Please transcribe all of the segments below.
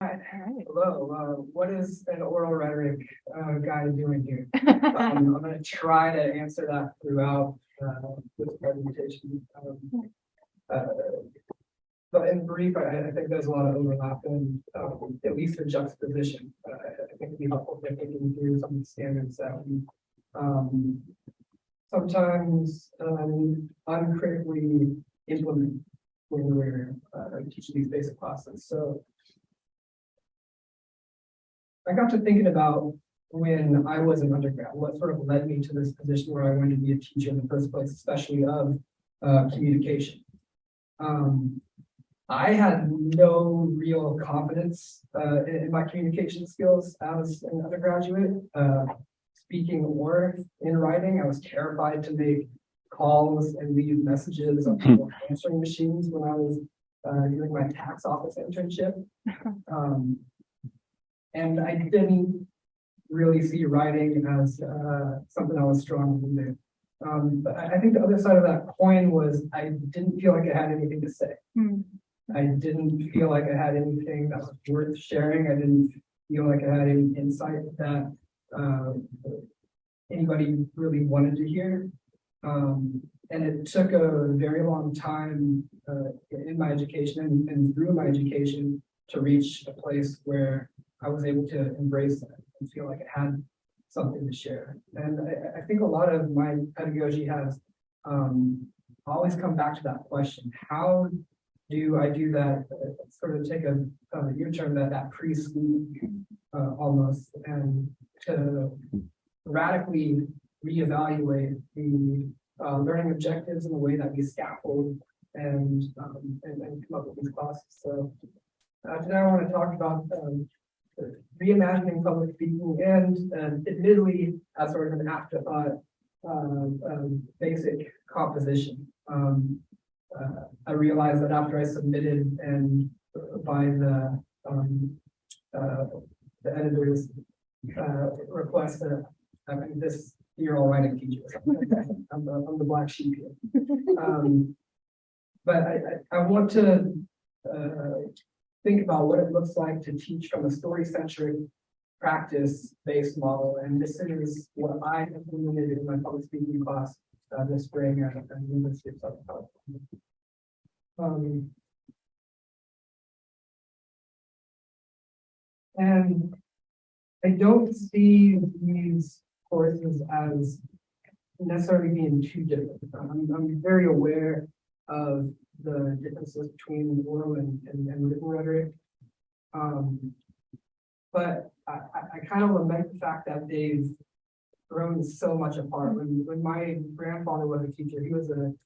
Right. Hello, what is an oral rhetoric guy doing here? I'm going to try to answer that throughout this presentation. Uh, but in brief, I think there's a lot of overlap and at least a juxtaposition. I think it'd be helpful if thinking through some of the standards that we sometimes uncritically implement when we're teaching these basic classes. So I got to thinking about when I was an undergrad, what sort of led me to this position where I wanted to be a teacher in the first place, especially of communication. I had no real confidence in my communication skills as an undergraduate, speaking or in writing. I was terrified to make calls and leave messages on people answering machines when I was doing my tax office internship. And I didn't really see writing as something I was strong in there. But I think the other side of that coin was I didn't feel like I had anything to say. I didn't feel like I had anything that was worth sharing. I didn't feel like I had any insight that anybody really wanted to hear. And it took a very long time in my education and through my education to reach a place where I was able to embrace that and feel like I had something to share. And I think a lot of my pedagogy has always come back to that question. How do I do that, sort of take a U-turn, that preschool almost, and to radically reevaluate the learning objectives in the way that we scaffold and come up with these classes. So today I want to talk about reimagining public speaking and admittedly as sort of an afterthought basic composition. I realized that after I submitted and by the editor's request that this you're all writing teacher. I'm the black sheep here. But I want to think about what it looks like to teach from a story-centric, practice-based model. And this is what I implemented in my public speaking class this spring at the University of Southern California. And I don't see these courses as necessarily being too different. I'm very aware of the differences between oral and written rhetoric. But I kind of lament the fact that they've grown so much apart. When my grandfather was a teacher, he was an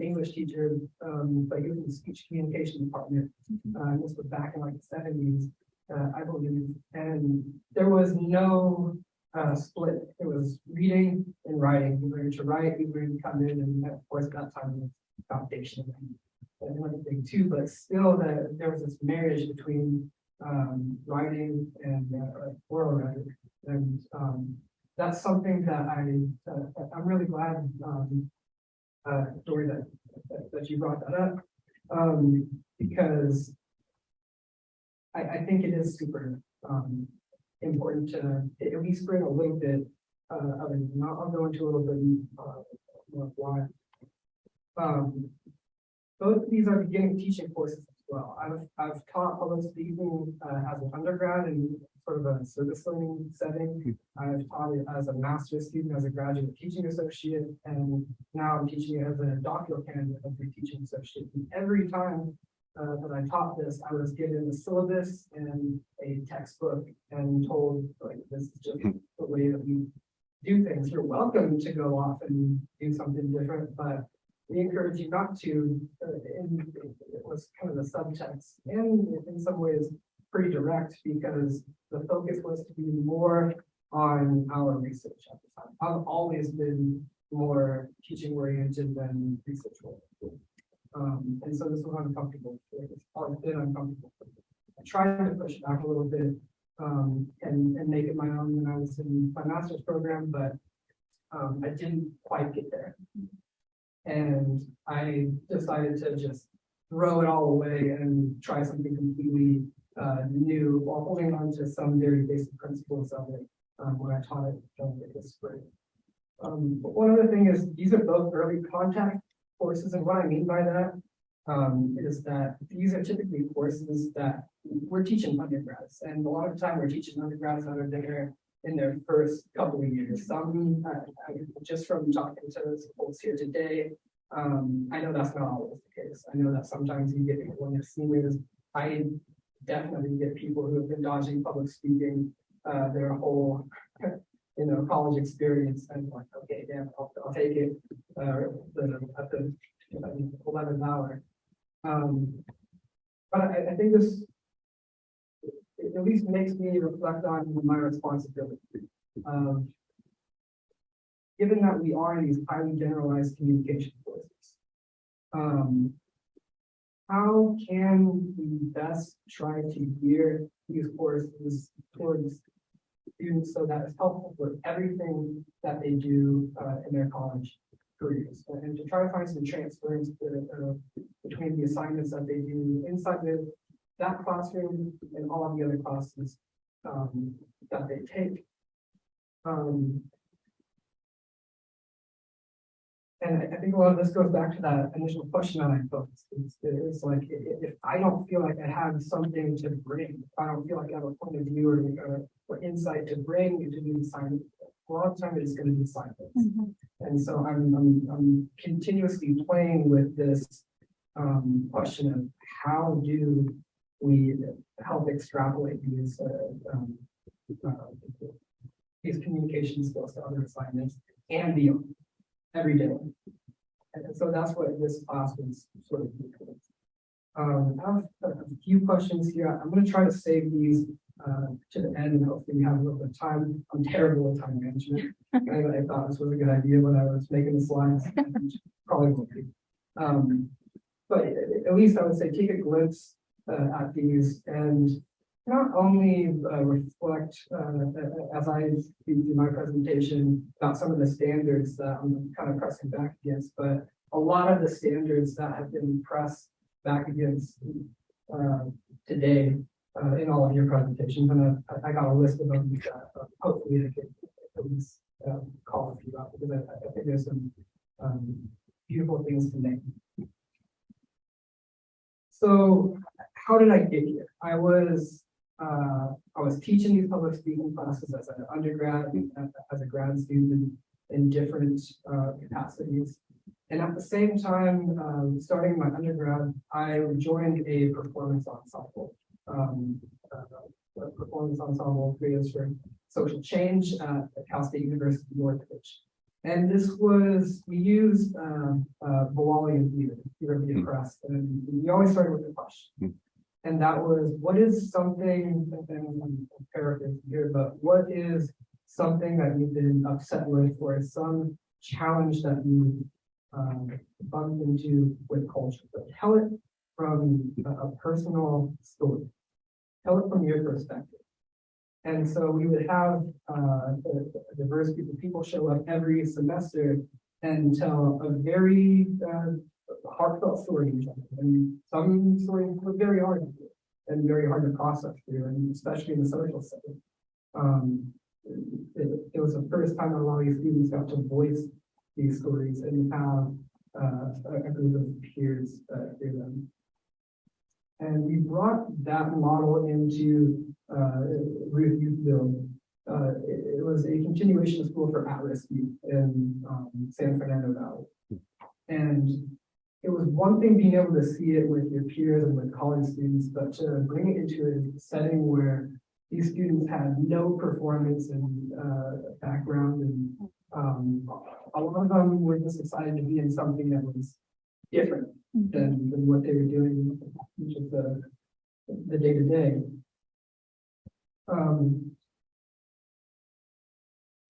English teacher, but he was in the speech communication department. This was back in like the 70s, I believe. And there was no split. It was reading and writing. We learned to write, we learned to come in, and of course at that time foundation and another thing too, but still there was this marriage between writing and oral rhetoric, and that's something that I'm really glad Dory that you brought that up, because I think it is super important to at least bring a little bit of it. And I'll go into a little bit more of why. Both of these are beginning teaching courses as well. I've taught public speaking as an undergrad in sort of a service learning setting. I've taught it as a master's student, as a graduate teaching associate, and now I'm teaching it as a doctoral candidate as a teaching associate. And every time that I taught this, I was given a syllabus and a textbook and told, like, this is just the way that we do things. You're welcome to go off and do something different, but we encourage you not to. And it was kind of the subtext, and in some ways pretty direct, because the focus was to be more on our research at the time. I've always been more teaching oriented than research oriented. And so this was uncomfortable. It's always been uncomfortable. I tried to push back a little bit and make it my own when I was in my master's program, but I didn't quite get there. And I decided to just throw it all away and try something completely new while holding on to some very basic principles of it when I taught it this spring. But one other thing is these are both early contact courses, and what I mean by that is that these are typically courses that we're teaching undergrads, and a lot of the time we're teaching undergrads that are there in their first couple of years. Some, just from talking to folks here today, I know that's not always the case. I know that sometimes you get people when they're seniors. I definitely get people who have been dodging public speaking their whole college experience, and like, okay, damn, I'll take it at the 11th hour. But I think this at least makes me reflect on my responsibility. Given that we are in these highly generalized communication courses, how can we best try to gear these courses towards students so that it's helpful for everything that they do in their college careers, and to try to find some transference between the assignments that they do inside that classroom and all of the other classes that they take. And I think a lot of this goes back to that initial question that I posed. It's like, if I don't feel like I have something to bring, if I don't feel like I have a point of view or insight to bring into the assignment, a lot of the time it's going to be silence. Mm-hmm. And so I'm continuously playing with this question of how do we help extrapolate these communication skills to other assignments and beyond every day. And so that's what this class was sort of doing. I have a few questions here. I'm going to try to save these to the end, and hopefully we have a little bit of time. I'm terrible at time management. I thought this was a good idea when I was making the slides. Probably won't be. But at least I would say take a glimpse at these and not only reflect as I speak through my presentation about some of the standards that I'm kind of pressing back against, but a lot of the standards that have been pressed back against today in all of your presentations, and I got a list of them that hopefully I can at least call a few out, because I think there's some beautiful things to name. So how did I get here? I was teaching these public speaking classes as an undergrad, as a grad student in different capacities. And at the same time, starting my undergrad, I joined a performance ensemble. A performance ensemble created for social change at Cal State University Northridge. And this was, we used Bawalian theater of the oppressed, and we always started with a question. And that was, what is something, and I'm paraphrasing here, but what is something that you've been upset with, or some challenge that you bumped into with culture? But tell it from a personal story. Tell it from your perspective. And so we would have a diverse group of people show up every semester and tell a very heartfelt story to each other. And some stories were very hard to do and very hard to process through, and especially in the social setting. It was the first time that a lot of these students got to voice these stories and have a group of peers hear them. And we brought that model into Ruth Youth Build. It was a continuation of school for at-risk youth in San Fernando Valley. And it was one thing being able to see it with your peers and with college students, but to bring it into a setting where these students had no performance and background, and a lot of them were just excited to be in something that was different than what they were doing each of the day-to-day.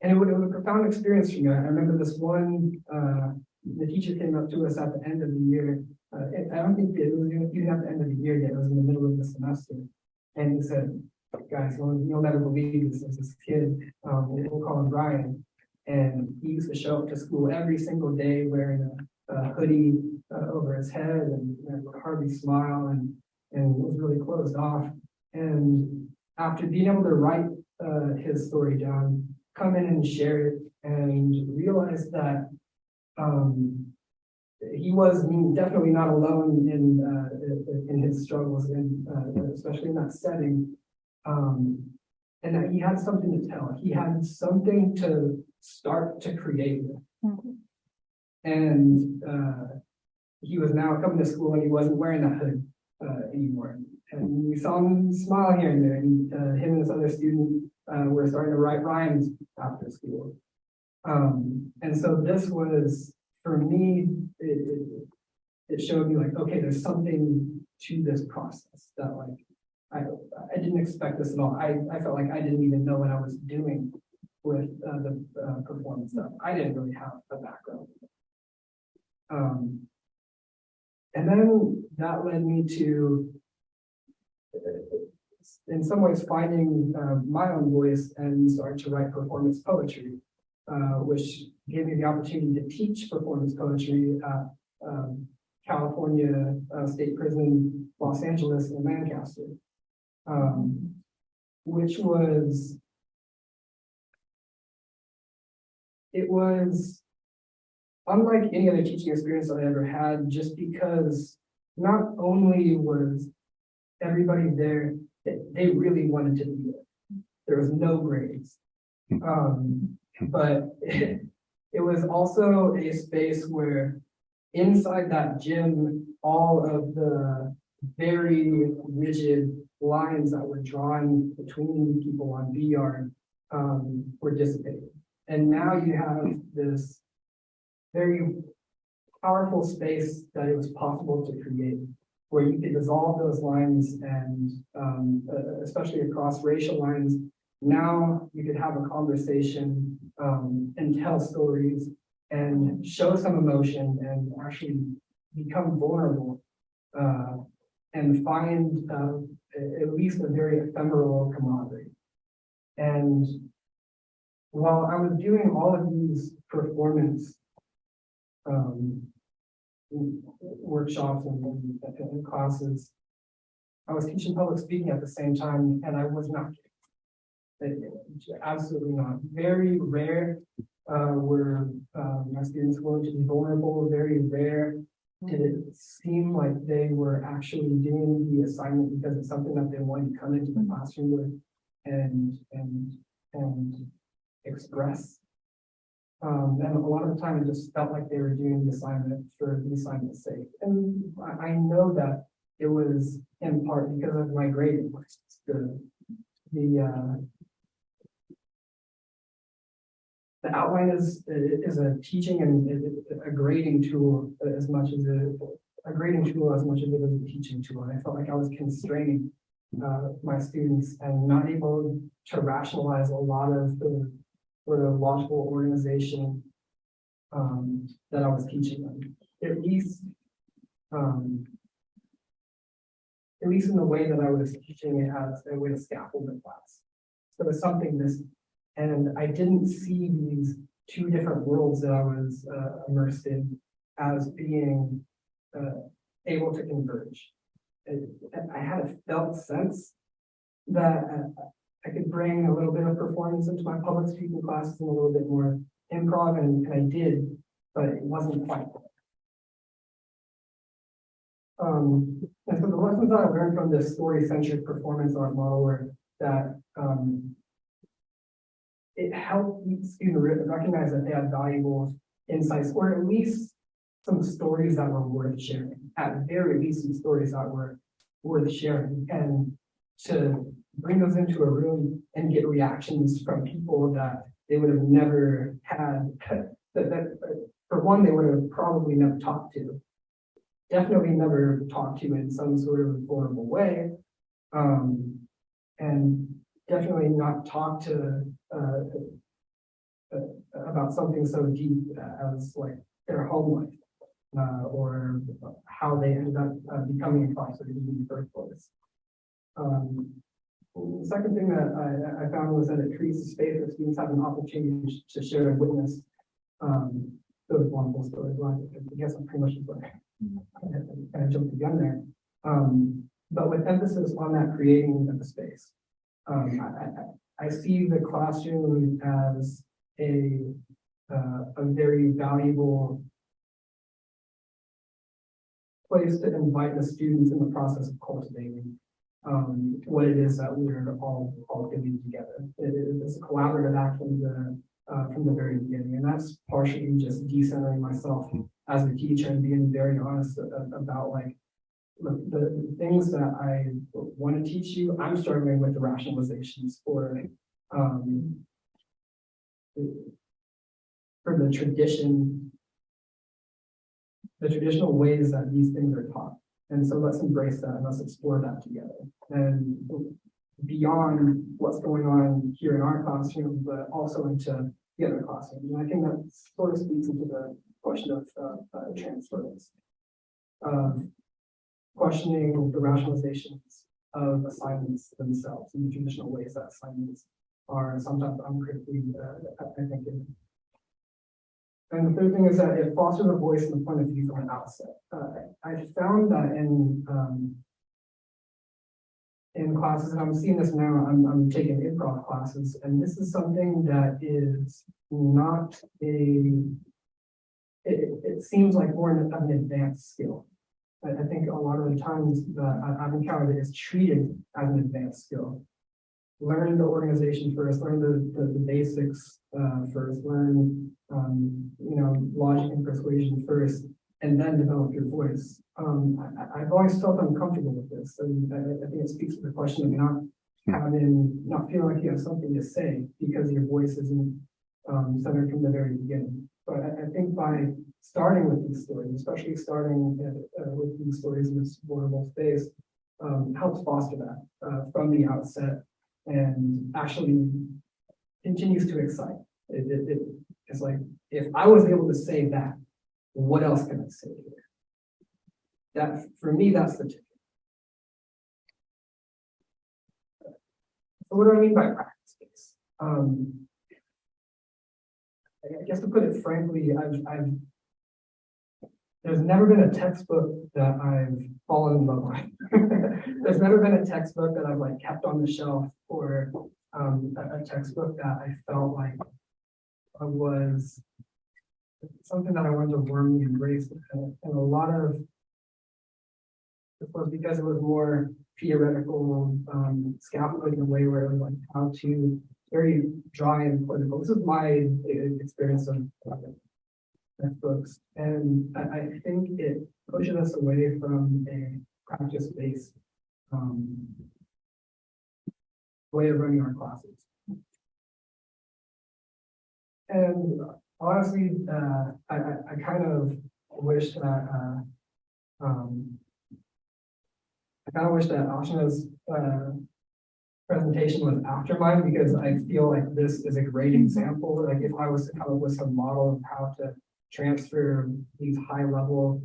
And it was a profound experience for me. I remember this one, the teacher came up to us at the end of the year. I don't think it was even at the end of the year yet, it was in the middle of the semester. And he said, guys, you'll never believe this. There's this kid, we'll call him Brian. And he used to show up to school every single day wearing hoodie over his head and would hardly smile and was really closed off. And after being able to write his story down, come in and share it, and realize that he was definitely not alone in his struggles, and especially in that setting, and that he had something to tell. He had something to start to create with. Mhm. And he was now coming to school and he wasn't wearing that hood anymore. And we saw him smile here and there. And him and this other student were starting to write rhymes after school. And so this was, for me, it showed me like, okay, there's something to this process that like, I didn't expect this at all. I felt like I didn't even know what I was doing with the performance stuff. I didn't really have a background. And then that led me to, in some ways, finding my own voice and starting to write performance poetry, which gave me the opportunity to teach performance poetry at California State Prison, Los Angeles, and Lancaster, which was, it was unlike any other teaching experience I ever had, just because not only was everybody there, they really wanted to be there. There was no grades. But it was also a space where inside that gym, all of the very rigid lines that were drawn between people on VR were dissipated. And now you have this very powerful space that it was possible to create, where you could dissolve those lines and especially across racial lines. Now you could have a conversation and tell stories and show some emotion and actually become vulnerable and find at least a very ephemeral camaraderie. And while I was doing all of these performance workshops and classes, I was teaching public speaking at the same time, and I was not kidding. Absolutely not. Very rare were my students willing to be vulnerable. Very rare did it seem like they were actually doing the assignment because it's something that they wanted to come into the classroom with and express. And a lot of the time it just felt like they were doing the assignment for the assignment's sake. And I know that it was in part because of my grading. The outline is a teaching and a grading tool as much as a grading tool as much as it is a teaching tool. And I felt like I was constraining my students and not able to rationalize a lot of the sort of logical organization that I was teaching them, at least in the way that I was teaching it as a way to scaffold the class. So there's something missing. And I didn't see these two different worlds that I was immersed in as being able to converge. I had a felt sense that I could bring a little bit of performance into my public speaking classes and a little bit more improv, and I did, but it wasn't quite there. And so the lessons that I learned from this story-centric performance art model were that it helped each student recognize that they had valuable insights, or at least some stories that were worth sharing. At very least, some stories that were worth sharing, and to bring those into a room and get reactions from people that they would have never had, that for one, they would have probably never talked to, definitely never talked to in some sort of vulnerable way, and definitely not talk to about something so deep as like their home life or how they ended up becoming a foster in the first place. The second thing that I found was that it creates a space where students have an opportunity to share and witness those wonderful stories. Well, I guess I'm pretty much just like kind of jumped the gun there. But with emphasis on that creating of the space, I see the classroom as a very valuable place to invite the students in the process of cultivating what it is that we're all doing together. It's a collaborative act from the very beginning, and that's partially just decentering myself as a teacher and being very honest about like the things that I want to teach you. I'm struggling with the rationalizations for the traditional ways that these things are taught. And so let's embrace that and let's explore that together. And beyond what's going on here in our classroom, but also into the other classrooms. And I think that sort of speaks into the question of transference, questioning the rationalizations of assignments themselves and the traditional ways that assignments are sometimes uncritically, I think. And the third thing is that it fosters a voice and a point of view from an outset. I found that in classes, and I'm seeing this now, I'm taking improv classes, and this is something that is not it seems like more of an advanced skill. I think a lot of the times that I've encountered it is treated as an advanced skill. Learn the organization first, learn the basics first, learn logic and persuasion first, and then develop your voice. I've always felt uncomfortable with this, and I think it speaks to the question of not feeling like you have something to say because your voice isn't centered from the very beginning. But I think by starting with these stories, especially starting with these stories in this vulnerable space, helps foster that from the outset and actually continues to excite. It's like, if I was able to say that, what else can I say here? That, for me, that's the ticket. So what do I mean by practice space? I guess to put it frankly, there's never been a textbook that I've fallen in love with. There's never been a textbook that I've like kept on the shelf, or a textbook that I felt like was something that I wanted to warmly embrace. And a lot of it was because it was more theoretical, scaffolding in a way where it was like how to very dry and political. This is my experience of textbooks, and I think it pushes us away from a practice-based way of running our classes. And honestly, I kind of wish that Ashna's presentation was after mine, because I feel like this is a great example. Like if I was to come up with some model of how to transfer these high level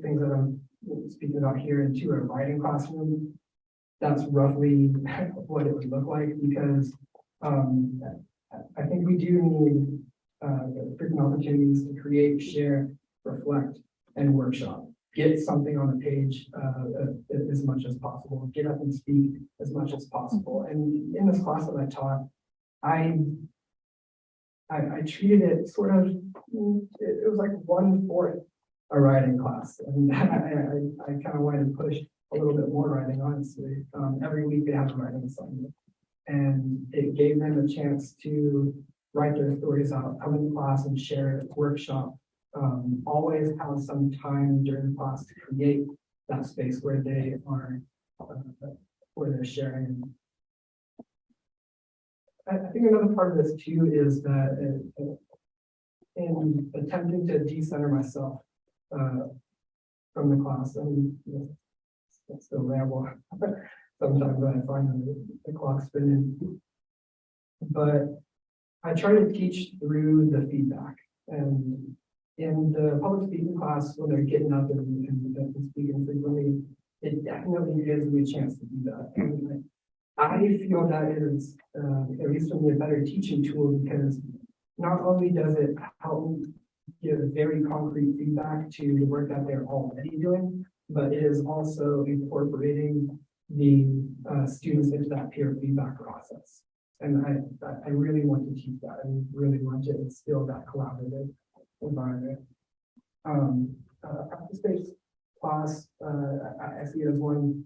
things that I'm speaking about here into a writing classroom, that's roughly what it would look like, because I think we do need frequent opportunities to create, share, reflect, and workshop. Get something on the page as much as possible. Get up and speak as much as possible. And in this class that I taught, I treated it sort of, it was like 1/4 a writing class. And I kind of wanted to push a little bit more writing, honestly. Every week they have a writing assignment. And it gave them a chance to write their stories out, come into class and share it, workshop. Always have some time during class to create that space where they are, where they're sharing. I think another part of this too is that in attempting to decenter myself from the class, and it's still ramble sometimes when I find the clock spinning, but I try to teach through the feedback. And in the public speaking class, when they're getting up and speaking frequently, it definitely gives me a chance to do that. And I feel that is, at least for me, a better teaching tool, because not only does it help give very concrete feedback to the work that they're already doing, but it is also incorporating the students into that peer feedback process. And I really want to teach that and really want to instill that collaborative environment. Practice-based class, I see it as one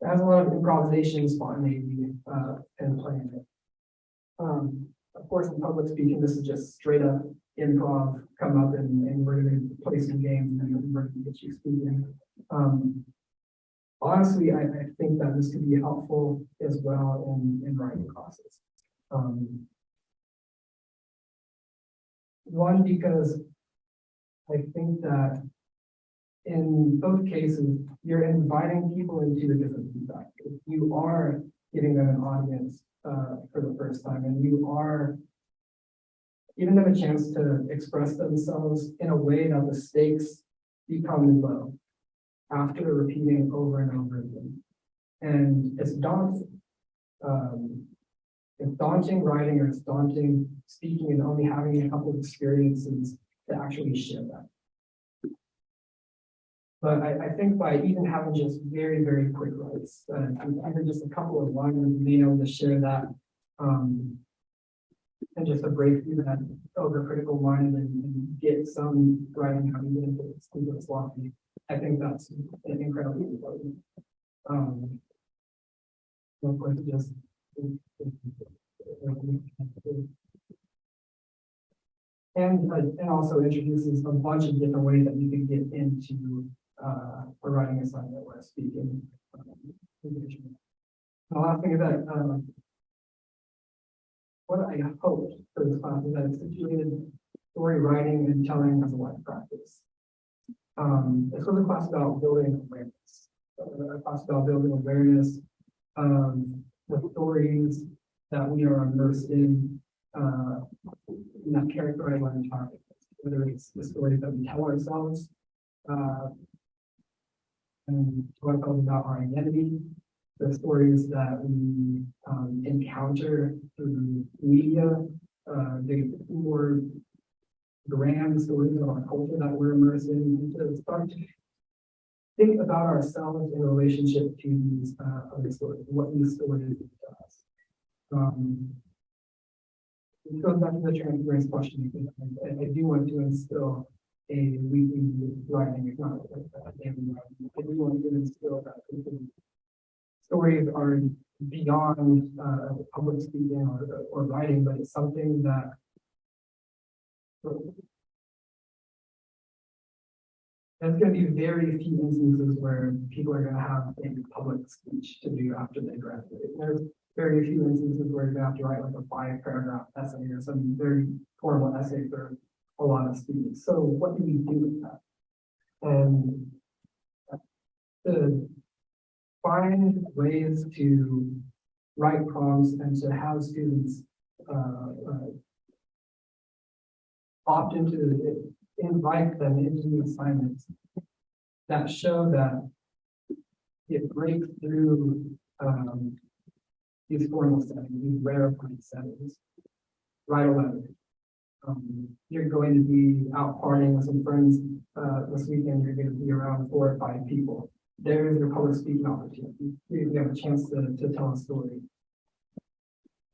that has a lot of improvisation, spontaneity, and playing it. Of course, in public speaking, this is just straight up improv, come up and we're going to play some games and we're going to get you speaking. Honestly, I think that this could be helpful as well in writing classes. One, because I think that in both cases, you're inviting people into a different feedback. If you are giving them an audience for the first time, and you are giving them a chance to express themselves in a way that the stakes become low after repeating over and over again. And it's daunting. It's daunting writing, or it's daunting speaking and only having a couple of experiences to actually share that. But I think by even having just very, very quick writes, even just a couple of lines, being able to share that, and just to break through that overcritical mind and get some writing out of it, sloppy. I think that's incredibly important. Of course, just and also introduces a bunch of different ways that you can get into a writing assignment or speaking. The last thing is that what I hoped for this class is that it's situated story writing and telling as a life practice. It's really a class about building awareness. A class about building awareness of the stories that we are immersed in that characterize our entire life, whether it's the stories that we tell ourselves, and what about our identity, the stories that we encounter through media, the more grand stories of our culture that we're immersed in, and to start to think about ourselves in relationship to these other stories, what these stories do to us. It goes back to the transference question, because I do want to instill a weekly writing, if not a daily writing. I do want to instill that stories are beyond public speaking or writing, but it's something that there's going to be very few instances where people are going to have a public speech to do after they graduate. There's very few instances where you're going to have to write like a 5-paragraph essay or some very formal essay for a lot of students. So what do we do with that? And to find ways to write prompts and to have students opt into it, invite them into the assignments that show that it breaks through these formal settings, these rarefied settings. Write a letter. You're going to be out partying with some friends this weekend. You're going to be around 4 or 5 people. There is your public speaking opportunity. You have a chance to tell a story.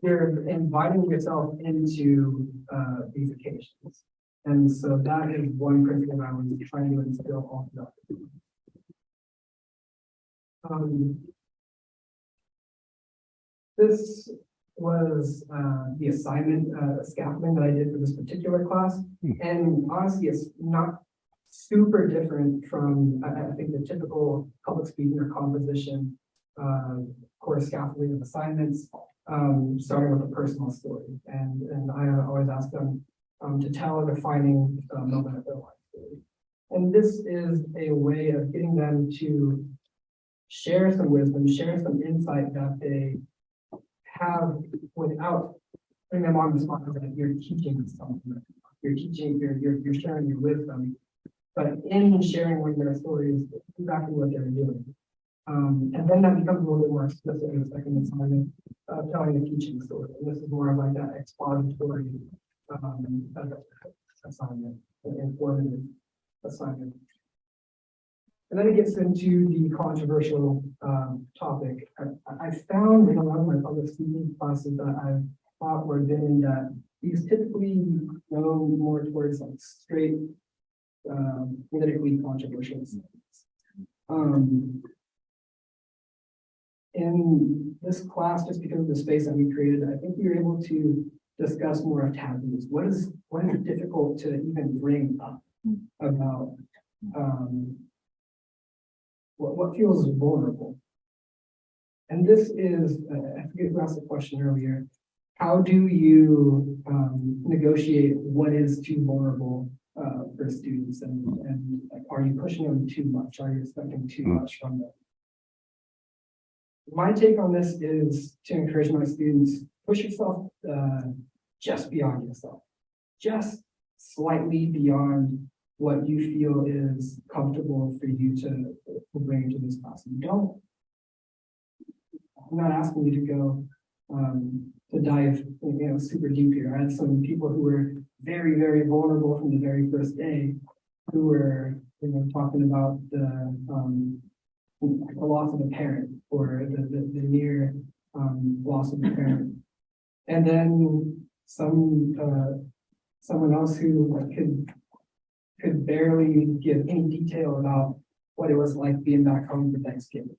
You're inviting yourself into these occasions. And so that is one principle that I was trying to instill all throughout. This was the assignment scaffolding that I did for this particular class. And honestly, it's not super different from, I think, the typical public speaking or composition course scaffolding of assignments, starting with a personal story. And I always ask them to tell a defining moment of their life story. And this is a way of getting them to share some wisdom, share some insight that they have without putting them on the spot, that you're teaching something. You're teaching, you're sharing your wisdom. But in sharing with their stories, exactly what they're doing. And then that becomes a little bit more explicit in the second assignment, telling the teaching story. And this is more of like that expository assignment. an informative assignment. And then it gets into the controversial topic. I found in a lot of my public speaking classes that I've taught or been in that these typically go more towards like straight politically controversial assignments. In this class, just because of the space that we created, I think we were able to discuss more of taboos. What is difficult to even bring up about what feels vulnerable? And this is, I forget who asked the question earlier, how do you negotiate what is too vulnerable for students? And like, are you pushing them too much? Are you expecting too much from them? My take on this is to encourage my students, push yourself just beyond yourself, just slightly beyond what you feel is comfortable for you to bring into this class. I'm not asking you to go to dive, super deep here. I had some people who were very, very vulnerable from the very first day, who were, talking about the loss of a parent or the near loss of a parent, and then someone else who could barely give any detail about what it was like being back home for Thanksgiving.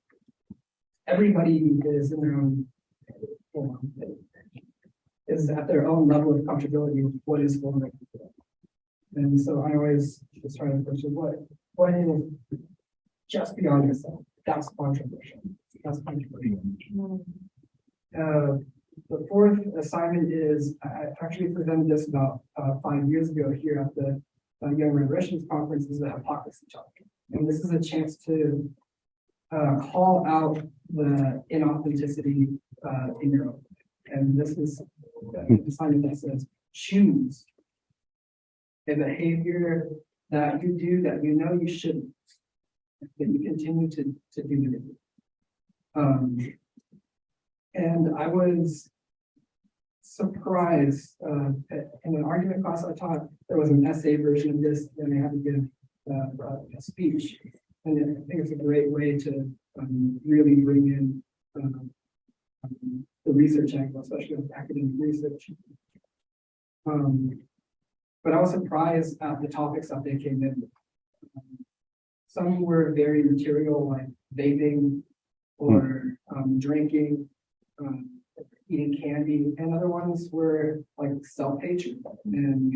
Everybody is in their own, is at their own level of comfortability with what is vulnerable for them. And so I always just try to push it, what is just beyond yourself? That's controversial. That's controversial. The fourth assignment is, I actually presented this about 5 years ago here at the Young Rhetoricians conference, is the hypocrisy topic. And this is a chance to call out the inauthenticity in your own. And this is an assignment that says, choose a behavior that you do that you know you shouldn't, that you continue to do it. And I was surprised in an argument class I taught, there was an essay version of this, and they had to give a speech. And I think it's a great way to really bring in the research angle, especially with academic research. But I was surprised at the topics that they came in with. Some were very material, like vaping or drinking, eating candy, and other ones were like self-hatred and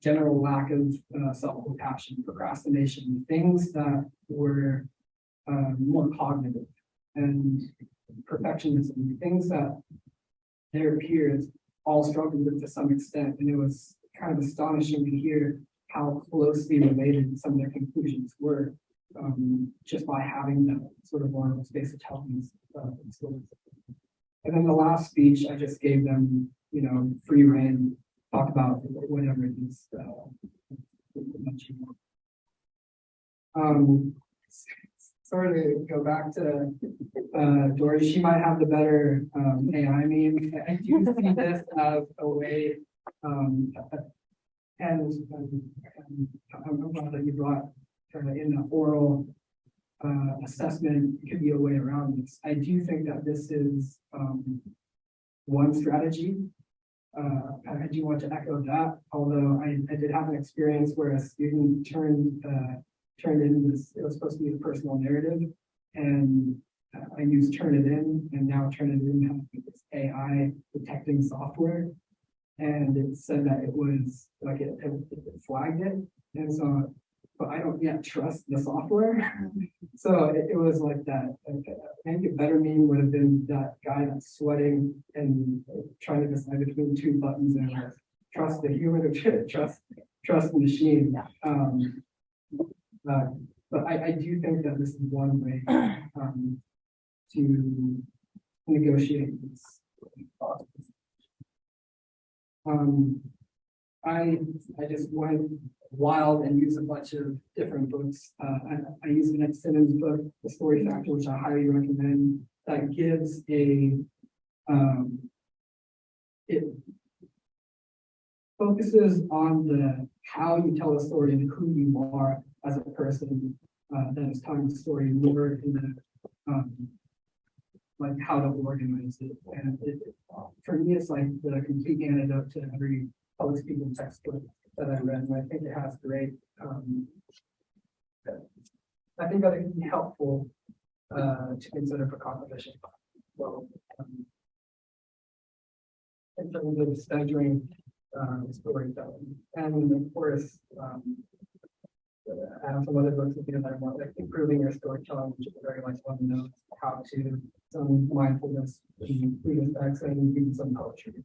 general lack of self-compassion, procrastination, things that were more cognitive, and perfectionism, things that their peers all struggled with to some extent. And it was kind of astonishing to hear how closely related some of their conclusions were, just by having that sort of vulnerable space of telling these stories. And then the last speech, I just gave them, free rein, talk about whatever it is. Sort of go back to Dory, she might have the better AI meme. I do see this as a way, and I'm glad that you brought in the oral assessment could be a way around this. I do think that this is one strategy. I do want to echo that, although I did have an experience where a student turned in this, it was supposed to be a personal narrative, and I used Turnitin, and now Turnitin has this AI detecting software, and it said that it was like it flagged it, and so, but I don't yet trust the software. So it was like that. I think a better meme would have been that guy that's sweating and trying to decide between two buttons and trust the human or trust the machine. But I do think that this is one way to negotiate this. I just went wild and used a bunch of different books. I used Annette Simmons' book, The Story Factor, which I highly recommend, that gives a it focuses on the how you tell a story and who you are as a person that is telling the story, more in the like how to organize it. And for me, it's like the complete antidote to every public speaking textbook that I read, and I think it has great. I think that it can be helpful to consider for competition. Well, in terms of studying storytelling, and of course, I have some other books that are more like improving your storytelling, which is very much one knows how to some mindfulness, freedom effects, and even some poetry.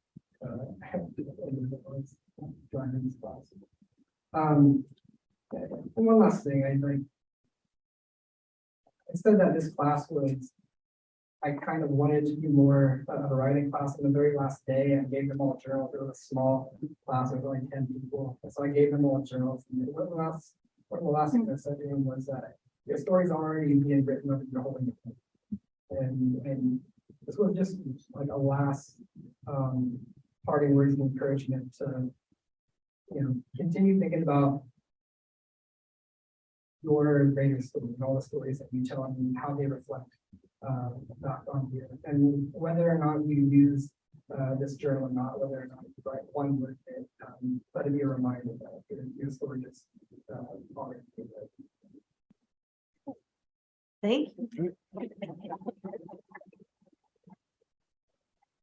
During these classes. And one last thing, I said that this class was, I kind of wanted to do more of a writing class. On the very last day, I gave them all journals. It was a small class, there was only 10 people. So I gave them all journals. And one of the last things I said to them was that your story's already being written up and you're holding it. And this was just like a last parting words of encouragement to, continue thinking about your greater story and all the stories that you tell and how they reflect back on you. And whether or not you use this journal or not, whether or not you write one word, let it be a reminder that your story is already. Thank you.